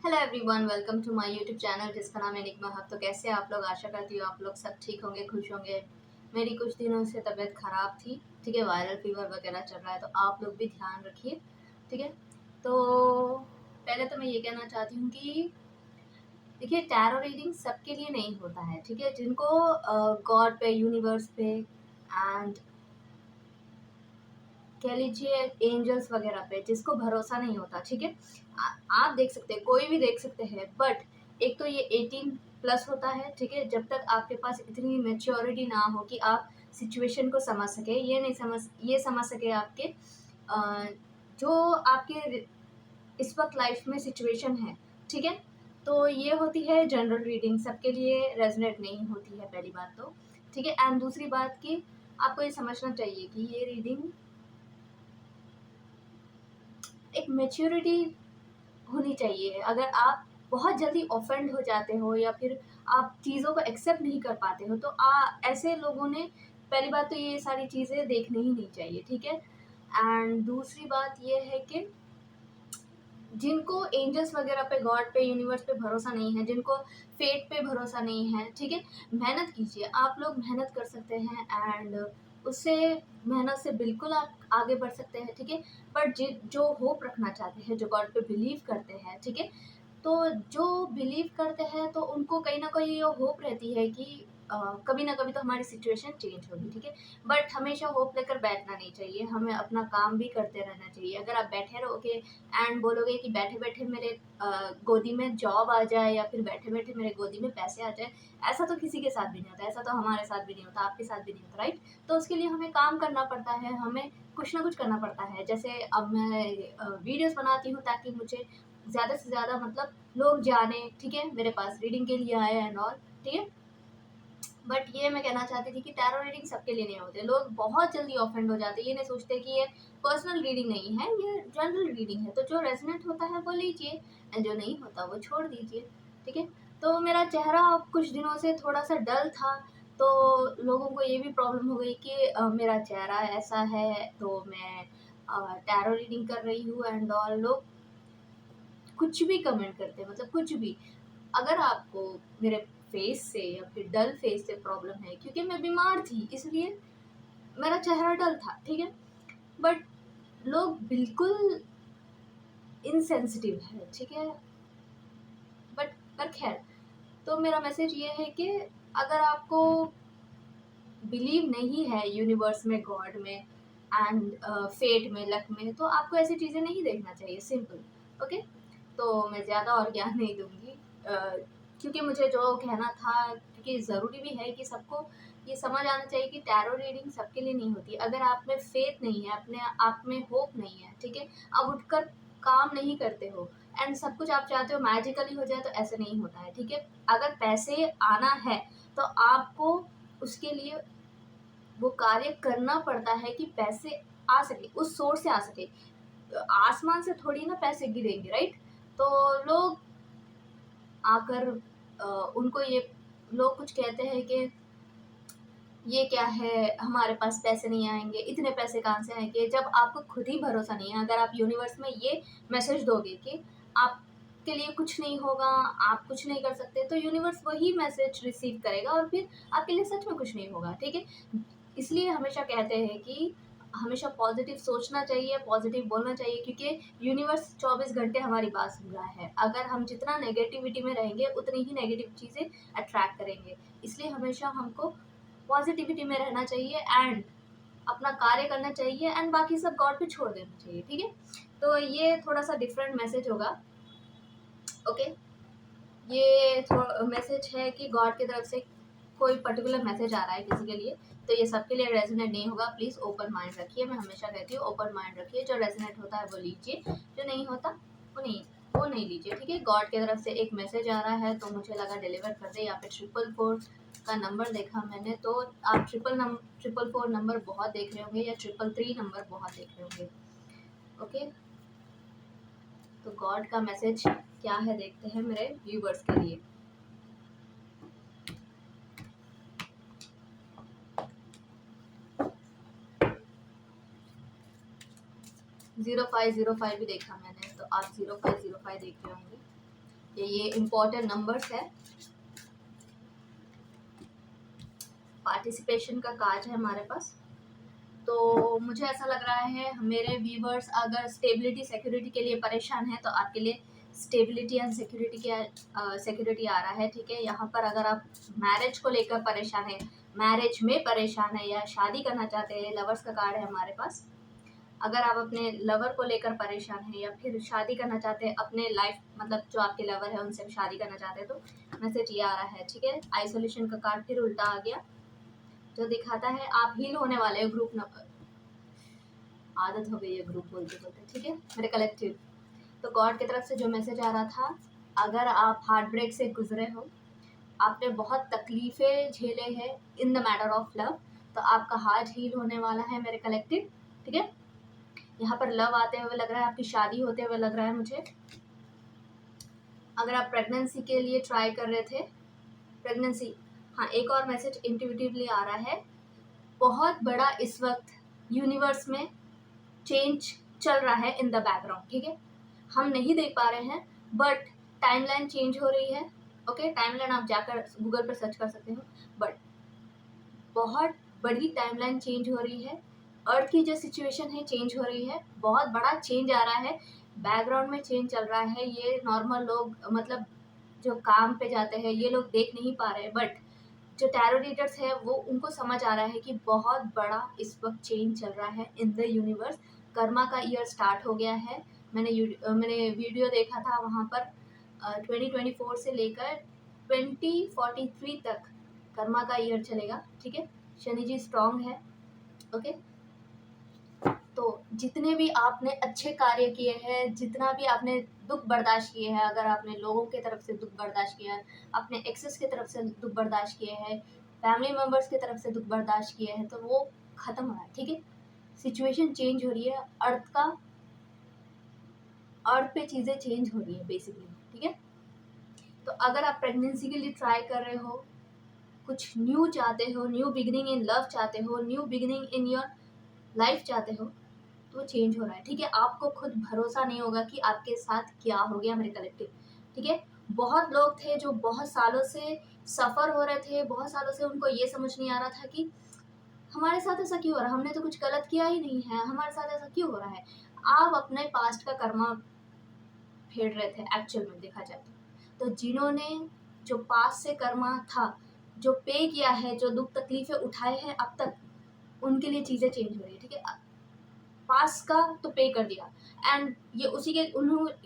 Hello everyone, welcome to my YouTube channel जिसका नाम है निगमा हब। तो कैसे हैं आप लोग? आशा करती हूँ आप लोग सब ठीक होंगे, खुश होंगे। मेरी कुछ दिनों से तबीयत ख़राब थी, ठीक है। वायरल फीवर वगैरह चल रहा है, तो आप लोग भी ध्यान रखिए, ठीक है। तो पहले तो मैं ये कहना चाहती हूँ कि देखिए, टैरो रीडिंग सबके लिए नहीं होता है, ठीक है। जिनको गॉड पे, यूनिवर्स पे एंड कह लीजिए एंजल्स वगैरह पे जिसको भरोसा नहीं होता, ठीक है। आप देख सकते हैं, कोई भी देख सकते हैं, बट एक तो ये 18 प्लस होता है, ठीक है। जब तक आपके पास इतनी मेच्योरिटी ना हो कि आप सिचुएशन को समझ सके, ये समझ सके आपके जो आपके इस वक्त लाइफ में सिचुएशन है, ठीक है। तो ये होती है जनरल रीडिंग, सबके लिए रेजोनेट नहीं होती है, पहली बात तो, ठीक है। एंड दूसरी बात कि आपको ये समझना चाहिए कि ये रीडिंग एक मैच्योरिटी होनी चाहिए। अगर आप बहुत जल्दी ऑफेंड हो जाते हो या फिर आप चीज़ों को एक्सेप्ट नहीं कर पाते हो, तो ऐसे लोगों ने पहली बात तो ये सारी चीज़ें देखनी ही नहीं चाहिए, ठीक है। एंड दूसरी बात ये है कि जिनको एंजल्स वगैरह पे, गॉड पे, यूनिवर्स पे भरोसा नहीं है, जिनको फेट पे भरोसा नहीं है, ठीक है, मेहनत कीजिए। आप लोग मेहनत कर सकते हैं एंड उससे मेहनत से बिल्कुल आप आगे बढ़ सकते हैं, ठीक है। बट जो होप रखना चाहते हैं, जो गॉड पे बिलीव करते हैं, ठीक है, तो जो बिलीव करते हैं तो उनको कहीं न कहीं ये होप रहती है कि कभी ना कभी तो हमारी सिचुएशन चेंज होगी, ठीक है। बट हमेशा होप लेकर बैठना नहीं चाहिए, हमें अपना काम भी करते रहना चाहिए। अगर आप बैठे रहोगे एंड बोलोगे कि बैठे-बैठे मेरे गोदी में जॉब आ जाए या फिर बैठे-बैठे मेरे गोदी में पैसे आ जाए, ऐसा तो किसी के साथ भी नहीं होता, ऐसा तो हमारे साथ भी नहीं होता, आपके साथ भी नहीं होता, राइट? तो उसके लिए हमें काम करना पड़ता है, हमें कुछ ना कुछ करना पड़ता है। जैसे अब मैं वीडियोज़ बनाती हूँ ताकि मुझे ज़्यादा से ज़्यादा मतलब लोग जाने, ठीक है, मेरे पास रीडिंग के लिए आए एंड ऑल, ठीक है। बट ये मैं कहना चाहती थी कि टैरो रीडिंग सबके लिए नहीं होते। लोग बहुत जल्दी ऑफेंड हो जाते हैं, ये नहीं सोचते कि ये पर्सनल रीडिंग नहीं है, ये जनरल रीडिंग है। तो जो रेजोनेट होता है वो लीजिए एंड जो नहीं होता वो छोड़ दीजिए, ठीक है। तो मेरा चेहरा कुछ दिनों से थोड़ा सा डल था, तो लोगों को ये भी प्रॉब्लम हो गई कि मेरा चेहरा ऐसा है, तो मैं टैरो रीडिंग कर रही हूँ एंड ऑल। लोग कुछ भी कमेंट करते हैं, मतलब कुछ भी। अगर आपको मेरे फेस से या फिर डल फेस से प्रॉब्लम है, क्योंकि मैं बीमार थी इसलिए मेरा चेहरा डल था, ठीक है। बट लोग बिल्कुल इनसेंसिटिव है, ठीक है। बट पर खैर, तो मेरा मैसेज ये है कि अगर आपको बिलीव नहीं है यूनिवर्स में, गॉड में एंड फेट में, लक में, तो आपको ऐसी चीज़ें नहीं देखना चाहिए, सिंपल। ओके। तो मैं ज़्यादा और ज्ञान नहीं दूँगी, क्योंकि मुझे जो कहना था, क्योंकि ज़रूरी भी है कि सबको ये समझ आना चाहिए कि टैरो रीडिंग सबके लिए नहीं होती। अगर आप में फ़ेथ नहीं है, अपने आप में होप नहीं है, ठीक है, आप उठकर काम नहीं करते हो एंड सब कुछ आप चाहते हो मैजिकली हो जाए, तो ऐसे नहीं होता है, ठीक है। अगर पैसे आना है, तो आपको उसके लिए वो कार्य करना पड़ता है कि पैसे आ सके, उस सोर्स से आ सके। आसमान से थोड़ी ना पैसे गिरेंगे, राइट? तो लोग आकर उनको ये लोग कुछ कहते हैं कि ये क्या है, हमारे पास पैसे नहीं आएँगे, इतने पैसे कहाँ से आएँगे? जब आपको खुद ही भरोसा नहीं है, अगर आप यूनिवर्स में ये मैसेज दोगे कि आपके लिए कुछ नहीं होगा, आप कुछ नहीं कर सकते, तो यूनिवर्स वही मैसेज रिसीव करेगा और फिर आपके लिए सच में कुछ नहीं होगा, ठीक है? इसलिए हमेशा कहते हैं कि हमेशा पॉज़िटिव सोचना चाहिए, पॉज़िटिव बोलना चाहिए, क्योंकि यूनिवर्स 24 घंटे हमारी बात सुन रहा है। अगर हम जितना नेगेटिविटी में रहेंगे, उतनी ही नेगेटिव चीज़ें अट्रैक्ट करेंगे। इसलिए हमेशा हमको पॉजिटिविटी में रहना चाहिए एंड अपना कार्य करना चाहिए एंड बाकी सब गॉड पे छोड़ देना चाहिए, ठीक है। तो ये थोड़ा सा डिफरेंट मैसेज होगा, ओके। ये मैसेज है कि गॉड की तरफ से कोई पर्टिकुलर मैसेज आ रहा है किसी के लिए, तो ये सबके लिए रेजोनेट नहीं होगा। प्लीज़ ओपन माइंड रखिए, मैं हमेशा कहती हूँ ओपन माइंड रखिए। जो रेजोनेट होता है वो लीजिए, जो नहीं होता वो नहीं लीजिए, ठीक है। गॉड की तरफ से एक मैसेज आ रहा है, तो मुझे लगा डिलीवर कर दे। यहाँ पे 444 का नंबर देखा मैंने, तो आप 444 नंबर बहुत देख रहे होंगे या 333 नंबर बहुत देख रहे होंगे, ओके। तो गॉड का मैसेज क्या है देखते हैं मेरे व्यूवर्स के लिए। 0505 भी देखा मैंने, तो आप 0505 देख रहे होंगे। ये इम्पोर्टेंट नंबर्स है। पार्टिसिपेशन का कार्ड है हमारे पास। तो मुझे ऐसा लग रहा है मेरे व्यूवर्स अगर स्टेबिलिटी सिक्योरिटी के लिए परेशान है तो आपके लिए स्टेबिलिटी एंड सिक्योरिटी के सिक्योरिटी आ रहा है, ठीक है। यहाँ पर अगर आप मैरिज को लेकर परेशान है, मैरिज में परेशान है या शादी करना चाहते हैं, लवर्स का कार्ड है हमारे पास। अगर आप अपने लवर को लेकर परेशान हैं या फिर शादी करना चाहते हैं अपने लाइफ, मतलब जो आपके लवर है उनसे शादी करना चाहते हैं, तो मैसेज ये आ रहा है, ठीक है। आइसोलेशन का कार्ड फिर उल्टा आ गया जो दिखाता है आप हील होने वाले ग्रुप नंबर, आदत हो गई है ग्रुप बोलते बोलते, ठीक है मेरे कलेक्टिव। तो गॉड की तरफ से जो मैसेज आ रहा था, अगर आप हार्ट ब्रेक से गुजरे हो, आपने बहुत तकलीफ़ें झेले हैं in the matter of love, तो आपका हार्ट हील होने वाला है मेरे कलेक्टिव, ठीक है। यहाँ पर लव आते हुए लग रहा है, आपकी शादी होते हुए लग रहा है मुझे। अगर आप प्रेगनेंसी के लिए ट्राई कर रहे थे, प्रेगनेंसी, हाँ एक और मैसेज इंट्यूटिवली आ रहा है, बहुत बड़ा इस वक्त यूनिवर्स में चेंज चल रहा है इन द बैकग्राउंड, ठीक है। हम नहीं देख पा रहे हैं बट टाइमलाइन चेंज हो रही है, ओके। टाइमलाइन आप जाकर गूगल पर सर्च कर सकते हो, बट बहुत बड़ी टाइमलाइन चेंज हो रही है। अर्थ की जो सिचुएशन है चेंज हो रही है, बहुत बड़ा चेंज आ रहा है, बैकग्राउंड में चेंज चल रहा है। ये नॉर्मल लोग, मतलब जो काम पे जाते हैं, ये लोग देख नहीं पा रहे, बट जो टैरो रीडर्स है वो उनको समझ आ रहा है कि बहुत बड़ा इस वक्त चेंज चल रहा है इन द यूनिवर्स। कर्मा का ईयर स्टार्ट हो गया है। मैंने वीडियो देखा था वहाँ पर 2024 से लेकर 2043 तक कर्मा का ईयर चलेगा, ठीक है। शनि जी स्ट्रांग है, ओके। तो जितने भी आपने अच्छे कार्य किए हैं, जितना भी आपने दुख बर्दाश्त किए हैं, अगर आपने लोगों की तरफ से दुख बर्दाश्त किया है, अपने एक्सेस की तरफ से दुख बर्दाश्त किए हैं, फैमिली मेम्बर्स की तरफ से दुख बर्दाश्त किए हैं, तो वो ख़त्म हो रहा है, ठीक है। सिचुएशन चेंज हो रही है, अर्थ पे चीज़ें चेंज हो रही है बेसिकली, ठीक है। तो अगर आप प्रेगनेंसी के लिए ट्राई कर रहे हो, कुछ न्यू चाहते हो, न्यू बिगिनिंग इन लव चाहते हो, new beginning in your life चाहते हो, तो चेंज हो रहा है, ठीक है। आपको खुद भरोसा नहीं होगा कि आपके साथ क्या हो गया मेरे कलेक्टिव, ठीक है। बहुत लोग थे जो बहुत सालों से सफ़र हो रहे थे, बहुत सालों से उनको ये समझ नहीं आ रहा था कि हमारे साथ ऐसा क्यों हो रहा है, हमने तो कुछ गलत किया ही नहीं है, हमारे साथ ऐसा क्यों हो रहा है। आप अपने पास्ट का कर्मा फेर रहे थे एक्चुअल में देखा जाए तो जिन्होंने जो पास्ट से कर्मा था, जो पे किया है, जो दुख तकलीफें उठाए हैं अब तक, उनके लिए चीज़ें चेंज हो रही है, ठीक है। पास का तो पे कर दिया, एंड ये उसी के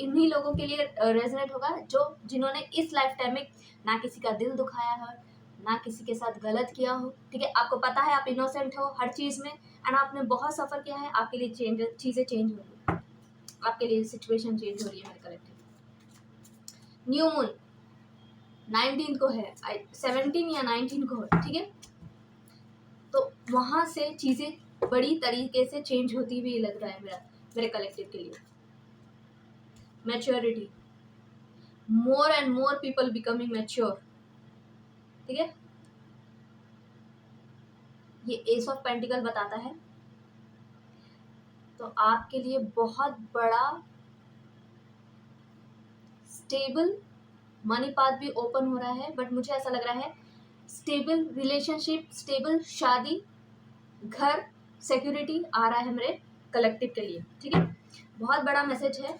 इन्हीं लोगों के लिए रेजोनेट होगा जो जिन्होंने इस लाइफ टाइम में ना किसी का दिल दुखाया है, ना किसी के साथ गलत किया हो, ठीक है। आपको पता है आप इनोसेंट हो हर चीज़ में, एंड आपने बहुत सफ़र किया है, आपके लिए चीज़ें चेंज हो रही है, आपके लिए सिचुएशन चेंज हो रही है मेरे कलेक्टिव। न्यू मून 19 को है, 17 या 19 को है, ठीक है। तो वहाँ से चीज़ें बड़ी तरीके से चेंज होती हुई लग रहा है मेरे कलेक्टिव के लिए। Maturity, more and more people becoming mature, ठीक है। ये एस ऑफ पेंटिकल बताता है, तो आपके लिए बहुत बड़ा स्टेबल मनी पाथ भी ओपन हो रहा है, बट मुझे ऐसा लग रहा है स्टेबल रिलेशनशिप, स्टेबल शादी, घर, सिक्योरिटी आ रहा है मेरे कलेक्टिव के लिए, ठीक है। बहुत बड़ा मैसेज है,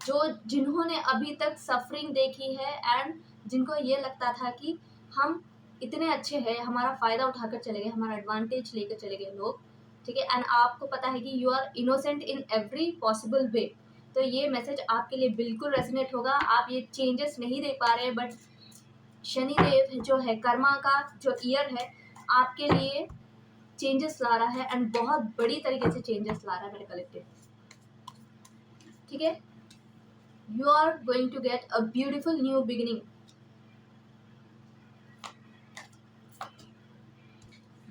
जो जिन्होंने अभी तक सफरिंग देखी है एंड जिनको ये लगता था कि हम इतने अच्छे हैं, हमारा फ़ायदा उठाकर चले गए, हमारा एडवांटेज लेकर चले गए लोग, ठीक है। एंड आपको पता है कि you are innocent in every possible way, तो ये मैसेज आपके लिए बिल्कुल रेजोनेट होगा। आप ये चेंजेस नहीं देख पा रहे, बट शनिदेव जो है कर्मा का जो ईयर है आपके लिए चेंजेस ला रहा है, एंड बहुत बड़ी तरीके से चेंजेस ला रहा है मेरे कलेक्टिव, ठीक है। You are going to get a beautiful new beginning.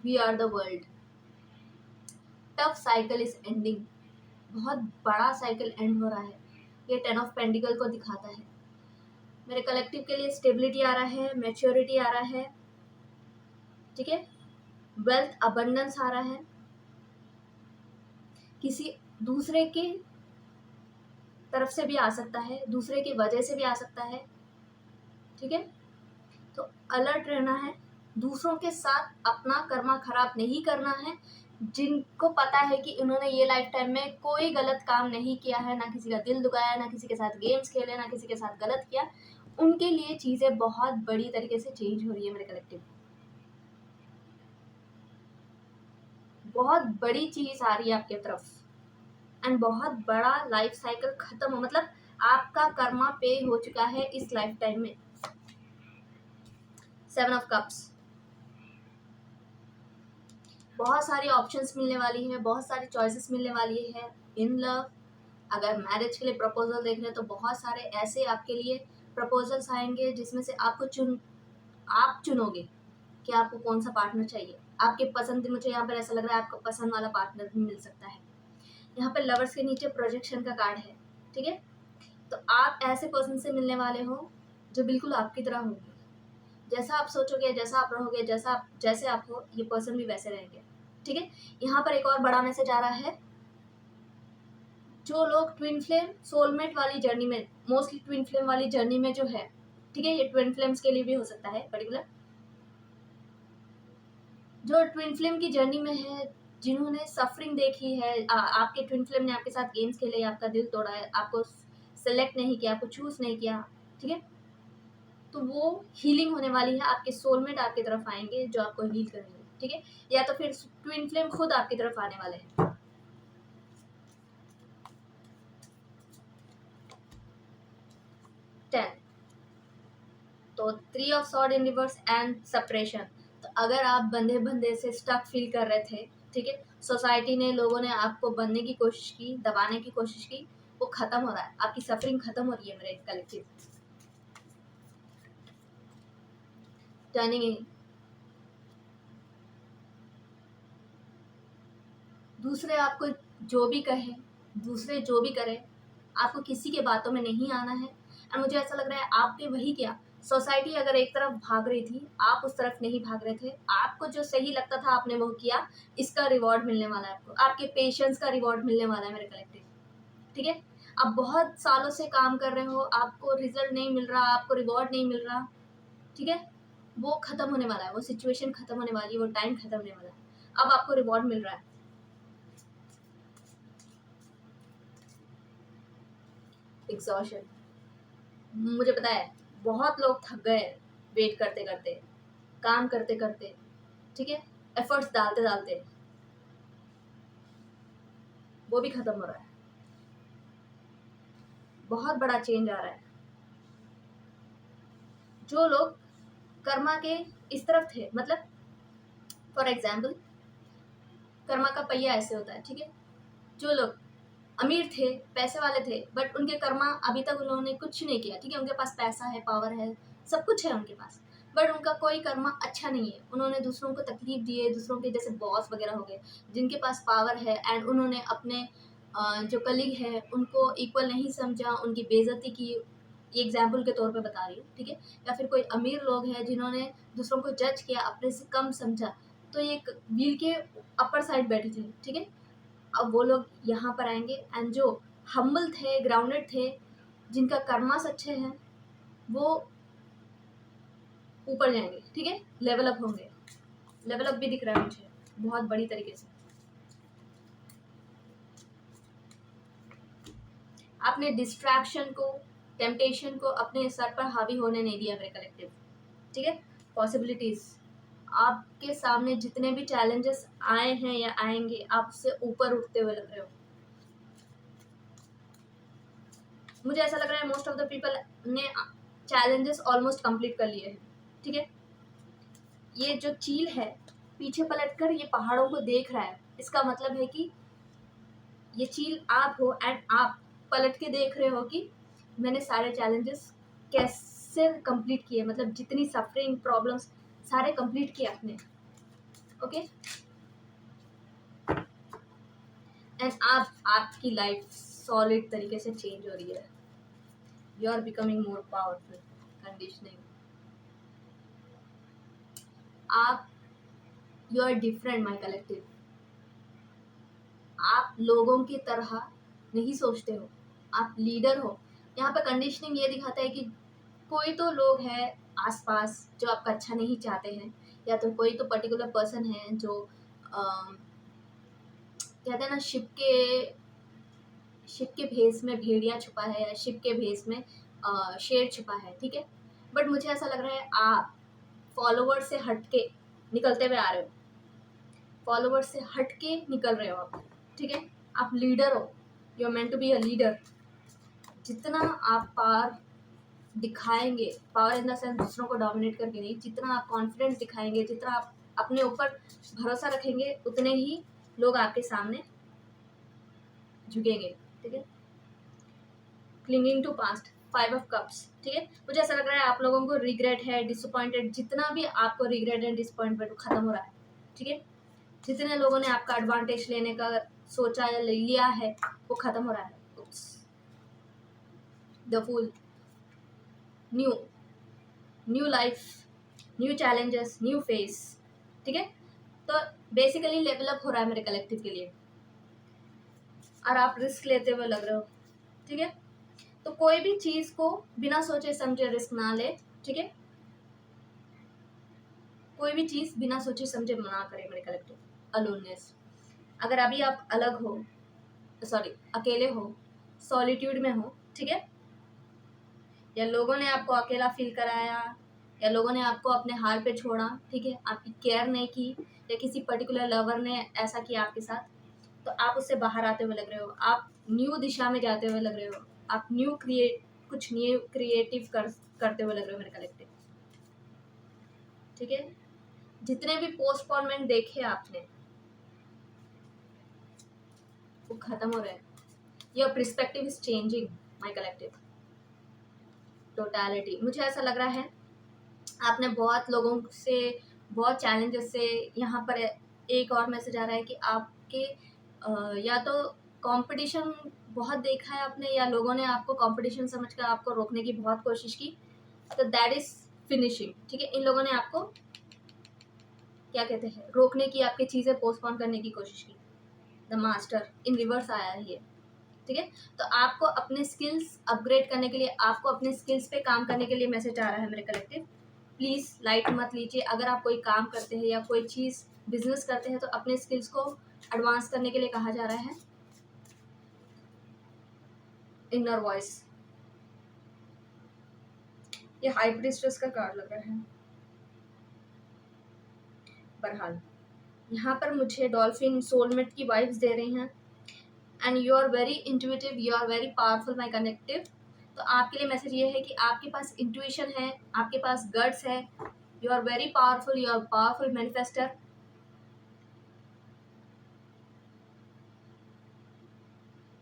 We are the world. Tough cycle is ending. बहुत बड़ा साइकिल एंड हो रहा है, ये 10 ऑफ पेंटिकल को दिखाता है। मेरे कलेक्टिव के लिए स्टेबिलिटी आ रहा है, मैच्योरिटी आ रहा है, ठीक है। वेल्थ अबंडेंस आ रहा है, किसी दूसरे के तरफ से भी आ सकता है, दूसरे की वजह से भी आ सकता है, ठीक है। तो अलर्ट रहना है, दूसरों के साथ अपना कर्मा खराब नहीं करना है। जिनको पता है कि उन्होंने ये लाइफ टाइम में कोई गलत काम नहीं किया है, ना किसी का दिल दुखाया, ना किसी के साथ गेम्स खेले, ना किसी के साथ गलत किया, उनके लिए चीज़ें बहुत बड़ी तरीके से चेंज हो रही है मेरे कलेक्टिव। बहुत बड़ी चीज़ आ रही है आपके तरफ एंड बहुत बड़ा लाइफ साइकिल खत्म हो, मतलब आपका कर्मा पे हो चुका है इस लाइफ टाइम में। 7 ऑफ कप्स, बहुत सारी ऑप्शंस मिलने वाली है, बहुत सारी चॉइसेस मिलने वाली है इन लव। अगर मैरिज के लिए प्रपोजल देख रहे हैं तो बहुत सारे ऐसे आपके लिए प्रपोजल्स आएंगे जिसमें से आप चुनोगे कि आपको कौन सा पार्टनर चाहिए। आपके पसंद, मुझे यहाँ पर ऐसा लग रहा है आपको पसंद वाला पार्टनर भी मिल सकता है। यहाँ पे लवर्स के नीचे प्रोजेक्शन का कार्ड है, ठीक है। तो आप ऐसे पर्सन से मिलने वाले हो जो बिल्कुल आपकी तरह होंगे। जैसा आप सोचोगे, जैसा आप रहोगे, जैसे आप हो, ये पर्सन भी वैसे रहेंगे, ठीक है। यहाँ पर एक और बड़ा मैसेज आ रहा है, जो लोग ट्विन फ्लेम सोलमेट वाली जर्नी में, मोस्टली ट्विन फ्लेम वाली जर्नी में जो है, ठीक है, ये ट्विन फ्लेम्स के लिए भी हो सकता है पर्टिकुलर, जो ट्विन फ्लेम की जर्नी में है, जिन्होंने सफरिंग देखी है, आपके ट्विन फ्लेम ने आपके साथ गेम्स खेले, आपका दिल तोड़ा है, आपको सेलेक्ट नहीं किया, आपको चूज नहीं किया, ठीक है, तो वो हीलिंग होने वाली है। आपके सोलमेट आपकी तरफ आएंगे जो आपको हील करेंगे, ठीक है, या तो फिर ट्विन फ्लेम खुद आपकी तरफ आने वाले हैं। 10, तो 3 of sword in reverse and separation. तो अगर आप बंधे बंधे से स्टक फील कर रहे थे, ठीक है, सोसाइटी ने, लोगों ने आपको बनने की कोशिश की, दबाने की कोशिश की, वो खत्म हो रहा है, आपकी सफरिंग खत्म हो रही है मेरे कलेक्टिव। टर्निंग इन, दूसरे आपको जो भी कहे, दूसरे जो भी करे, आपको किसी के बातों में नहीं आना है। और मुझे ऐसा लग रहा है आपने वही किया, सोसाइटी अगर एक तरफ भाग रही थी, आप उस तरफ नहीं भाग रहे थे, आपको जो सही लगता था आपने वो किया, इसका रिवॉर्ड मिलने वाला है आपको, आपके पेशेंस का रिवॉर्ड मिलने वाला है मेरे कलेक्टिव, ठीक है। आप बहुत सालों से काम कर रहे हो, आपको रिजल्ट नहीं मिल रहा, आपको रिवॉर्ड नहीं मिल रहा, ठीक है, वो खत्म होने वाला है, वो सिचुएशन खत्म होने वाली है, वो टाइम खत्म होने वाला है, अब आपको रिवॉर्ड मिल रहा है। एग्जॉशन, मुझे पता है बहुत लोग थक गए वेट करते करते, काम करते करते, ठीक है, एफर्ट्स डालते डालते, वो भी खत्म हो रहा है, बहुत बड़ा चेंज आ रहा है। जो लोग कर्मा के इस तरफ थे, मतलब फॉर एग्जाम्पल कर्मा का पहिया ऐसे होता है, ठीक है, जो लोग अमीर थे, पैसे वाले थे, बट उनके कर्मा अभी तक उन्होंने कुछ नहीं किया, ठीक है, उनके पास पैसा है, पावर है, सब कुछ है उनके पास, बट उनका कोई कर्मा अच्छा नहीं है, उन्होंने दूसरों को तकलीफ दी है, दूसरों के जैसे बॉस वगैरह हो गए, जिनके पास पावर है एंड उन्होंने अपने जो कलीग है उनको इक्वल नहीं समझा, उनकी बेइज्जती की, ये एग्जाम्पल के तौर पे बता रही हूँ, ठीक है। या फिर कोई अमीर लोग हैं जिन्होंने दूसरों को जज किया, अपने से कम समझा, तो ये व्हील के अपर साइड बैठे थे, ठीक है, अब वो लोग यहाँ पर आएंगे एंड जो हम्बल थे, ग्राउंडेड थे, जिनका कर्मास अच्छे हैं, वो ऊपर जाएंगे, ठीक है, लेवल अप होंगे। लेवल अप भी दिख रहा है मुझे बहुत बड़ी तरीके से। आपने डिस्ट्रैक्शन को, टेम्पटेशन को अपने सर पर हावी होने नहीं दिया मेरे कलेक्टिव, ठीक है। पॉसिबिलिटीज, आपके सामने जितने भी चैलेंजेस आए हैं या आएंगे, आप उससे ऊपर उठते हुए लग रहे हो। मुझे ऐसा लग रहा है मोस्ट ऑफ द पीपल ने चैलेंजेस ऑलमोस्ट कंप्लीट कर लिए हैं, ठीक है। ये जो चील है पीछे पलटकर ये पहाड़ों को देख रहा है, इसका मतलब है कि ये चील आप हो एंड आप पलट के देख रहे हो कि मैंने सारे चैलेंजेस कैसे कंप्लीट किए, मतलब जितनी सफरिंग प्रॉब्लम्स सारे कंप्लीट किए आपने, ओके। एंड आपकी लाइफ सॉलिड तरीके से चेंज हो रही है, you are becoming more powerful. Conditioning, आप, you are different my collective, आप लोगों की तरह नहीं सोचते हो, आप लीडर हो। यहाँ पे कंडीशनिंग ये दिखाता है कि कोई तो लोग हैं आसपास जो आपका अच्छा नहीं चाहते हैं, या तो कोई तो पर्टिकुलर पर्सन है जो कहते हैं ना, शिप के भेस में भेड़िया छुपा है, या शिप के भेस में शेर छुपा है, ठीक है। बट मुझे ऐसा लग रहा है आप फॉलोवर से हट के निकलते हुए आ रहे हो, फॉलोवर से हट के निकल रहे हो आप, ठीक है। आप लीडर हो, you are meant to be a leader. जितना आप पावर दिखाएंगे, पावर इन द सेंस दूसरों को डोमिनेट करके नहीं, जितना आप कॉन्फिडेंस दिखाएंगे, जितना आप अपने ऊपर भरोसा रखेंगे, उतने ही लोग आपके सामने झुकेंगे, ठीक है। Clinging to past, 5 of Cups, ठीक है। मुझे ऐसा लग रहा है आप लोगों को रिग्रेट है, डिसअपॉइंटेड, जितना भी आपको रिग्रेट एंड डिसअपॉइंटमेंट खत्म हो रहा है, ठीक है। जितने लोगों ने आपका एडवांटेज लेने का सोचा या लिया है वो खत्म हो रहा है। The fool, new life, new challenges, new face, ठीक है। तो बेसिकली लेवल अप हो रहा है मेरे कलेक्टिव के लिए, और आप रिस्क लेते हुए लग रहे हो, ठीक है। तो कोई भी चीज को बिना सोचे समझे रिस्क ना ले, ठीक है। कोई भी चीज बिना सोचे समझे ना करे मेरे कलेक्टिव। अलोननेस, अगर अभी आप अलग हो, सॉरी अकेले हो, सॉलिट्यूड में हो, ठीक है, या लोगों ने आपको अकेला फील कराया, या लोगों ने आपको अपने हाल पे छोड़ा, ठीक है, आपकी केयर नहीं की, या किसी पर्टिकुलर लवर ने ऐसा किया आपके साथ, तो आप उससे बाहर आते हुए लग रहे हो, आप न्यू दिशा में जाते हुए लग रहे हो, आप कुछ न्यू क्रिएटिव करते हुए लग रहे हो मेरे कलेक्टिव, ठीक है। जितने भी पोस्टपोनमेंट देखे आपने वो खत्म हो रहे हैं। Your perspective is changing my collective. Totality, मुझे ऐसा लग रहा है आपने बहुत लोगों से, बहुत चैलेंजेस से, यहाँ पर एक और मैसेज आ रहा है कि आपके या तो कंपटीशन बहुत देखा है आपने, या लोगों ने आपको कंपटीशन समझकर आपको रोकने की बहुत कोशिश की, तो दैट इज फिनिशिंग, ठीक है। इन लोगों ने आपको क्या कहते हैं, रोकने की, आपकी चीज़ें पोस्टपोन करने की कोशिश की। द मास्टर इन रिवर्स आया है ये, ठीक है। तो आपको अपने स्किल्स अपग्रेड करने के लिए, आपको अपने स्किल्स पे काम करने के लिए मैसेज आ रहा है मेरे कलेक्टिव। प्लीज़ लाइट मत लीजिए। अगर आप कोई काम करते हैं या कोई चीज़ बिजनेस करते हैं तो अपने स्किल्स को एडवांस करने के लिए कहा जा रहा है। इनर वॉइस, ये हाई प्रीस्टेस का कार्ड लग रहा है। बहरहाल यहाँ पर मुझे डॉल्फिन सोलमेट की वाइब्स दे रही हैं, and you are very intuitive, you are very powerful my connective. तो आपके लिए मैसेज ये है कि आपके पास इंट्यूशन है, आपके पास गट्स है, you are very powerful, you are powerful manifester.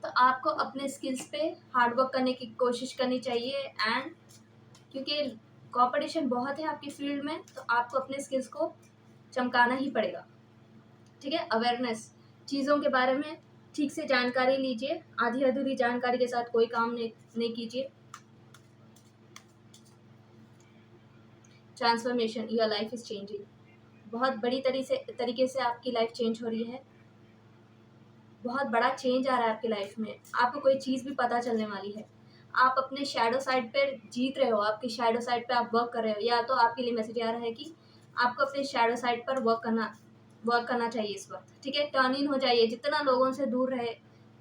तो आपको अपने स्किल्स पे हार्ड वर्क करने की कोशिश करनी चाहिए, एंड क्योंकि कंपटीशन बहुत है आपकी फील्ड में, तो आपको अपने स्किल्स को चमकाना ही पड़ेगा, ठीक है। अवेयरनेस, चीज़ों के बारे में ठीक से जानकारी लीजिए, आधी अधूरी जानकारी के साथ कोई काम नहीं कीजिए। Transformation, your life is changing, बहुत बड़ी तरीके से आपकी लाइफ चेंज हो रही है, बहुत बड़ा चेंज आ रहा है आपकी लाइफ में, आपको कोई चीज़ भी पता चलने वाली है। आप अपने शैडो साइड पर जीत रहे हो, आपकी शैडो साइड पे आप वर्क कर रहे हो, या तो आपके लिए मैसेज आ रहा है कि आपको अपने शैडो साइड पर वर्क करना चाहिए इस वक्त, ठीक है। टर्न इन हो जाइए, जितना लोगों से दूर रहे,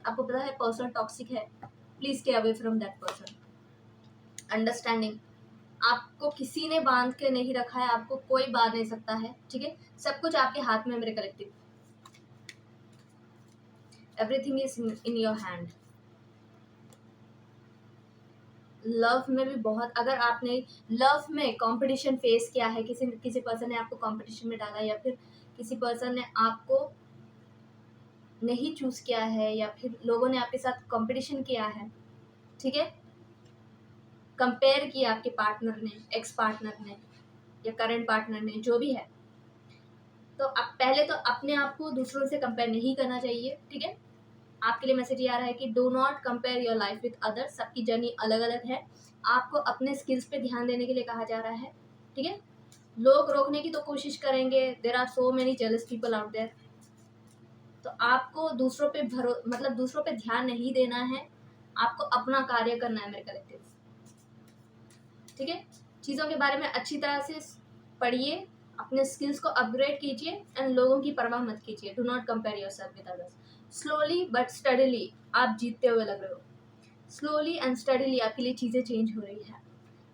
आपको पता है पर्सन टॉक्सिक है, please stay away from that person. Understanding, आपको किसी ने बांध के नहीं रखा है, आपको कोई बांध नहीं सकता है, ठीक है। सब कुछ आपके हाथ में है मेरे collective, everything is in your hand. Love में भी बहुत, अगर आपने लव में कंपटीशन फेस किया है, किसी पर्सन ने आपको कंपटीशन में डाला, या फिर किसी पर्सन ने आपको नहीं चूज किया है, या फिर लोगों ने आपके साथ कंपटीशन किया है, ठीक है, कंपेयर किया आपके पार्टनर ने, एक्स पार्टनर ने या करंट पार्टनर ने, जो भी है, तो अब पहले तो अपने आप को दूसरों से कंपेयर नहीं करना चाहिए, ठीक है। आपके लिए मैसेज ये आ रहा है कि do not compare your life with others, सबकी जर्नी अलग अलग है, आपको अपने स्किल्स पे ध्यान देने के लिए कहा जा रहा है, ठीक है। लोग रोकने की तो कोशिश करेंगे, there are so many jealous people out there, तो आपको दूसरों पे मतलब दूसरों पे ध्यान नहीं देना है, आपको अपना कार्य करना है मेरे कलेक्टिव। ठीक है, चीज़ों के बारे में अच्छी तरह से पढ़िए, अपने स्किल्स को अपग्रेड कीजिए एंड लोगों की परवाह मत कीजिए। Do not compare yourself with others. Slowly but steadily आप जीतते हुए लग रहे हो। स्लोली एंड स्टडीली आपके लिए चीज़ें चेंज हो रही है।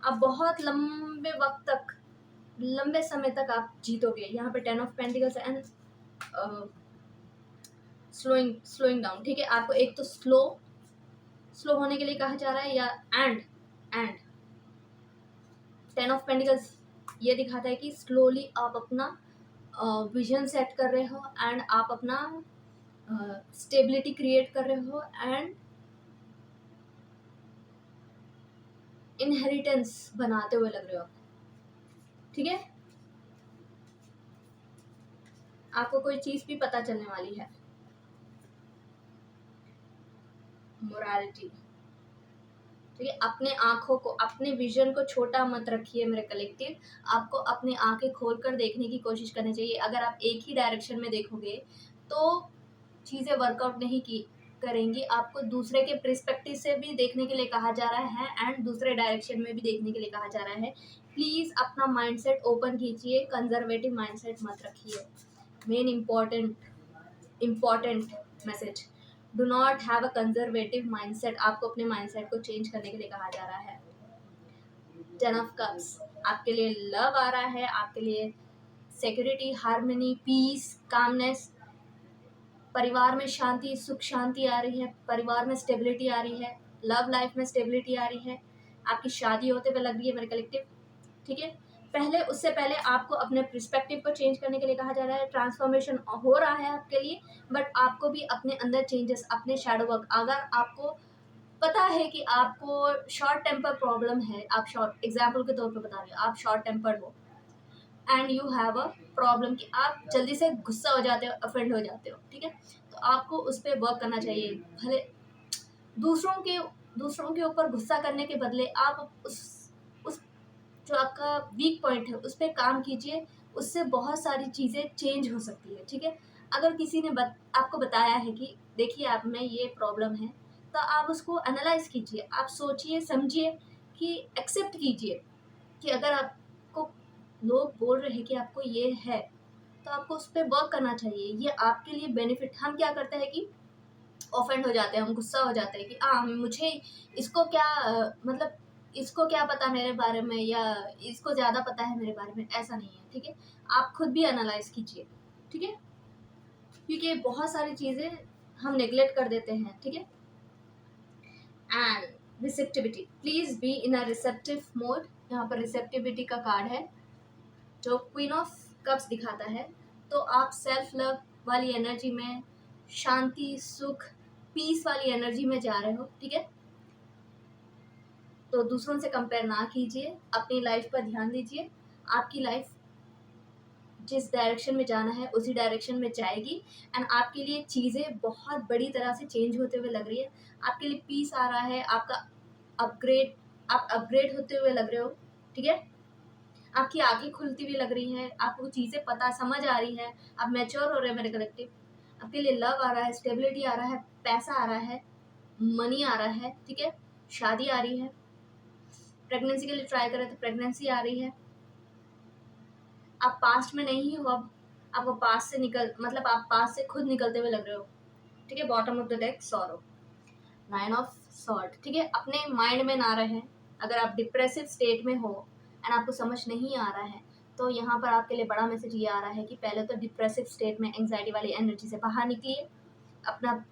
आप बहुत लंबे वक्त तक, लंबे समय तक आप जीतोगे। यहाँ पे 10 of pentacles and slowing down. ठीक है, आपको एक तो स्लो होने के लिए कहा जा रहा है, या एंड 10 ऑफ पेंटिकल्स ये दिखाता है कि स्लोली आप अपना विजन सेट कर रहे हो एंड आप अपना स्टेबिलिटी क्रिएट कर रहे हो एंड इनहेरिटेंस बनाते हुए लग रहे हो। ठीक है, आपको कोई चीज़ भी पता चलने वाली है। मोरालिटी। ठीक है, अपने आँखों को, अपने विजन को छोटा मत रखिए मेरे कलेक्टिव। आपको अपनी आँखें खोलकर देखने की कोशिश करनी चाहिए। अगर आप एक ही डायरेक्शन में देखोगे तो चीज़ें वर्कआउट नहीं की करेंगी। आपको दूसरे के पर्सपेक्टिव से भी देखने के लिए कहा जा रहा है एंड दूसरे डायरेक्शन में भी देखने के लिए कहा जा रहा है। प्लीज़ अपना माइंडसेट ओपन कीजिए, कंजर्वेटिव माइंडसेट मत रखिए। Main important message, do not have a conservative mindset. आपको अपने माइंडसेट को चेंज करने के लिए कहा जा रहा है। 10 ऑफ कप्स आपके लिए लव आ रहा है, आपके लिए सिक्योरिटी, हार्मनी, पीस, कामनेस, परिवार में शांति, सुख शांति आ रही है, परिवार में स्टेबिलिटी आ रही है, लव लाइफ में स्टेबिलिटी आ रही है, आपकी शादी होते हुए लग रही है मेरे कलेक्टिव। ठीक है, उससे पहले आपको अपने पर्सपेक्टिव को चेंज करने के लिए कहा जा रहा है। ट्रांसफॉर्मेशन हो रहा है आपके लिए, बट आपको भी अपने अंदर चेंजेस, अपने शैडो वर्क, अगर आपको पता है कि आपको शॉर्ट टेम्पर प्रॉब्लम है, आप शॉर्ट एग्जाम्पल के तौर पे बता रहे हो, आप शॉर्ट टेम्पर्ड हो and you have a problem कि आप जल्दी से गुस्सा हो जाते हो, अफेंड हो जाते हो। ठीक है, तो आपको उस पर वर्क करना चाहिए। भले दूसरों के ऊपर गुस्सा करने के बदले आप उस जो आपका वीक पॉइंट है उस पर काम कीजिए, उससे बहुत सारी चीज़ें चेंज हो सकती है। ठीक है, अगर किसी ने आपको बताया है कि देखिए आप में ये प्रॉब्लम है, तो आप उसको एनालाइज कीजिए, आप सोचिए समझिए कि एक्सेप्ट कीजिए कि अगर आपको लोग बोल रहे हैं कि आपको ये है, तो आपको उस पर वर्क करना चाहिए। ये आपके लिए बेनिफिट। हम क्या करते हैं कि ऑफेंड हो जाते हैं, हम गुस्सा हो जाते हैं कि मुझे इसको क्या मतलब इसको क्या पता मेरे बारे में, या इसको ज़्यादा पता है मेरे बारे में। ऐसा नहीं है। ठीक है, आप खुद भी एनालाइज कीजिए। ठीक है, क्योंकि बहुत सारी चीज़ें हम नेग्लेक्ट कर देते हैं। ठीक है, and receptivity, please be in a receptive mode. यहाँ पर रिसेप्टिविटी का कार्ड है जो क्वीन ऑफ कप्स दिखाता है। तो आप सेल्फ लव वाली एनर्जी में, शांति, सुख, पीस वाली एनर्जी में जा रहे हो। ठीक है, तो दूसरों से कंपेयर ना कीजिए, अपनी लाइफ पर ध्यान दीजिए। आपकी लाइफ जिस डायरेक्शन में जाना है उसी डायरेक्शन में जाएगी एंड आपके लिए चीज़ें बहुत बड़ी तरह से चेंज होते हुए लग रही है। आपके लिए पीस आ रहा है, आपका आप अपग्रेड होते हुए लग रहे हो। ठीक है, आपकी आंखें खुलती हुई लग रही हैं, आपको चीज़ें पता समझ आ रही हैं, आप मैच्योर हो रहे हैं मेरे कलेक्टिव। आपके लिए लव आ रहा है, स्टेबिलिटी आ रहा है, पैसा आ रहा है, मनी आ रहा है। ठीक है, शादी आ रही है, प्रेगनेंसी के लिए ट्राई कर रहे थे, प्रेगनेंसी आ रही है। आप पास्ट में नहीं हो, अब आपको पास्ट से आप पास्ट से खुद निकलते हुए लग रहे हो। ठीक है, bottom of the deck sorrow, 9 of sword. ठीक है, अपने माइंड में ना रहें। अगर आप डिप्रेसिव स्टेट में हो एंड आपको समझ नहीं आ रहा है, तो यहाँ पर आपके लिए बड़ा मैसेज ये आ रहा है कि पहले तो डिप्रेसिव स्टेट में एंग्जाइटी वाली एनर्जी से बाहर निकलिए, अपना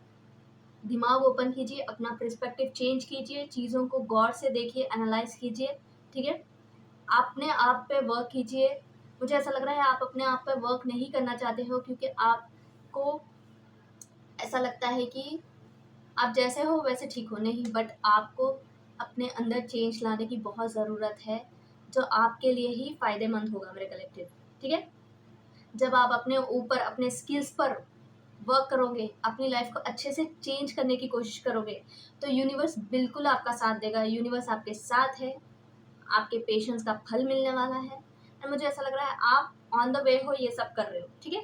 दिमाग ओपन कीजिए, अपना पर्सपेक्टिव चेंज कीजिए, चीज़ों को गौर से देखिए, एनालाइज कीजिए। ठीक है, अपने आप पे वर्क कीजिए। मुझे ऐसा लग रहा है आप अपने आप पे वर्क नहीं करना चाहते हो, क्योंकि आपको ऐसा लगता है कि आप जैसे हो वैसे ठीक हो। नहीं, बट आपको अपने अंदर चेंज लाने की बहुत ज़रूरत है, जो आपके लिए ही फ़ायदेमंद होगा मेरे कलेक्टिव। ठीक है, जब आप अपने ऊपर, अपने स्किल्स पर वर्क करोगे, अपनी लाइफ को अच्छे से चेंज करने की कोशिश करोगे, तो यूनिवर्स बिल्कुल आपका साथ देगा। यूनिवर्स आपके साथ है, आपके पेशेंस का फल मिलने वाला है एंड मुझे ऐसा लग रहा है आप ऑन द वे हो, ये सब कर रहे हो। ठीक है,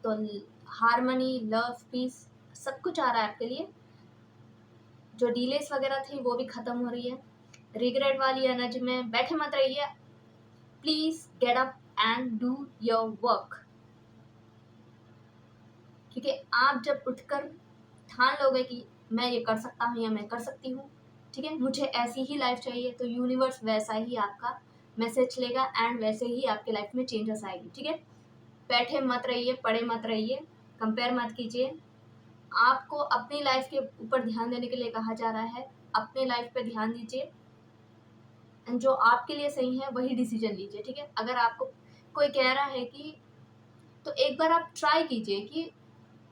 तो हारमनी, लव, पीस सब कुछ आ रहा है आपके लिए। जो डीलेस वगैरह थी वो भी ख़त्म हो रही है। रिग्रेट वाली एनर्जी में बैठे मत रहिए। Please get up and do your work. क्योंकि आप जब उठकर ठान लोगे कि मैं ये कर सकता हूँ या मैं कर सकती हूँ, ठीक है, मुझे ऐसी ही लाइफ चाहिए, तो यूनिवर्स वैसा ही आपका मैसेज लेगा एंड वैसे ही आपके लाइफ में चेंजेस आएगी। ठीक है, बैठे मत रहिए, पड़े मत रहिए, कंपेयर मत कीजिए। आपको अपनी लाइफ के ऊपर ध्यान देने के लिए कहा जा रहा है। अपने लाइफ पे ध्यान दीजिए एंड जो आपके लिए सही है वही डिसीजन लीजिए। ठीक है, अगर आपको कोई कह रहा है कि, तो एक बार आप ट्राई कीजिए कि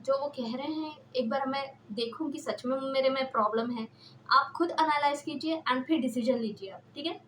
जो वो कह रहे हैं, एक बार मैं देखूं कि सच में मेरे में प्रॉब्लम है। आप खुद एनालाइज कीजिए एंड फिर डिसीजन लीजिए आप। ठीक है,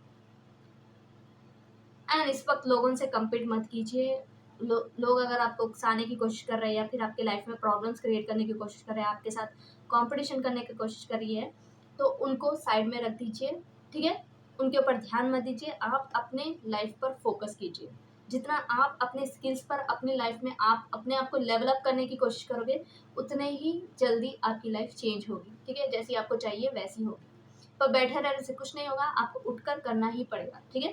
एंड इस वक्त लोगों से कम्पीट मत कीजिए। लोग अगर आपको उकसाने की कोशिश कर रहे हैं या फिर आपके लाइफ में प्रॉब्लम्स क्रिएट करने की कोशिश कर रहे हैं, आपके साथ कंपटीशन करने की कोशिश कर रही है, तो उनको साइड में रख दीजिए। ठीक है, उनके ऊपर ध्यान मत दीजिए। आप अपने लाइफ पर फोकस कीजिए। जितना आप अपने स्किल्स पर अपनी लाइफ में आप अपने आप को लेवल अप करने की कोशिश करोगे, उतने ही जल्दी आपकी लाइफ चेंज होगी। ठीक है, जैसी आपको चाहिए वैसी होगी। पर बैठे रहने से कुछ नहीं होगा, आपको उठकर करना ही पड़ेगा। ठीक है,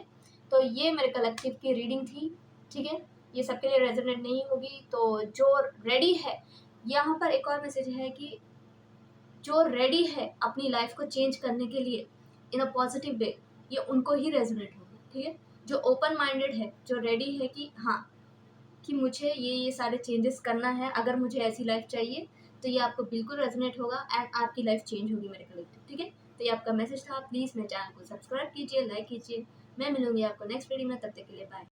तो ये मेरे कलेक्टिव की रीडिंग थी। ठीक है, ये सबके लिए रेजोनेट नहीं होगी, तो जो रेडी है, यहाँ पर एक और मैसेज है कि जो रेडी है अपनी लाइफ को चेंज करने के लिए इन अ पॉजिटिव वे, ये उनको ही रेजोनेट होगा। ठीक है, जो ओपन माइंडेड है, जो रेडी है कि हाँ, कि मुझे ये सारे चेंजेस करना है, अगर मुझे ऐसी लाइफ चाहिए, तो ये आपको बिल्कुल रेजोनेट होगा एंड आपकी लाइफ चेंज होगी मेरे कलेक्टिव। ठीक है, तो ये आपका मैसेज था। प्लीज़ मेरे चैनल को सब्सक्राइब कीजिए, लाइक कीजिए। मैं मिलूंगी आपको नेक्स्ट वीडियो में, तब तक के लिए बाय।